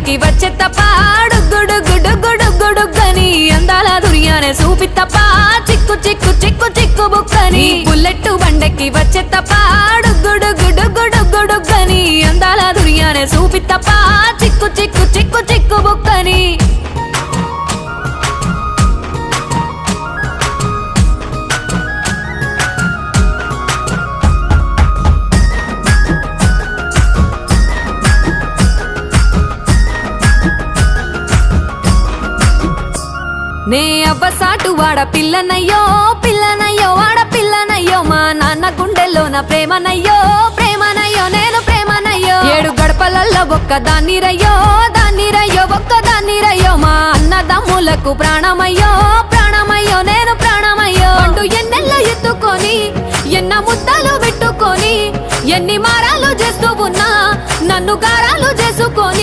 బండెక్కి వచ్చే తప్ప డుగ్గుడుగ్గుడుగ్గుడుగ్గుడుగ్గని అందాల దుర్యానే చూపి తప్ప చిక్కు చిక్కు చిక్కు చిక్కు బుక్కని బుల్లెట్టు బండెక్కి వచ్చే తప్ప డుగ్గుడుగ్గుడుగ్గుడుగ్గుడుగ్గని అందాల దుర్యానే చూపి తప్ప చిక్కు చిక్కు చిక్కు చిక్కు బుక్కని నే అవ్వసాటు వాడ పిల్లనయ్యో పిల్లనయ్యో వాడ పిల్లనయ్యో మా నాన్న గుండెల్లోన ప్రేమనయ్యో ప్రేమనయ్యో నేను ప్రేమనయ్యో 7 గడపలల్లో ఒక్కదాన్నిరయ్యో దాన్నిరయ్యో ఒక్కదాన్నిరయ్యో మా అన్నదమ్ములకు ప్రాణమయ్యో ప్రాణమయ్యో నేను ప్రాణమయ్యో అంటూ ఎన్నెల్లో ఎత్తుకొని ఎన్న ముద్దలు పెట్టుకొని ఎన్ని మారాలు చేస్తూ ఉన్నా నన్ను గారాలు చేసుకొని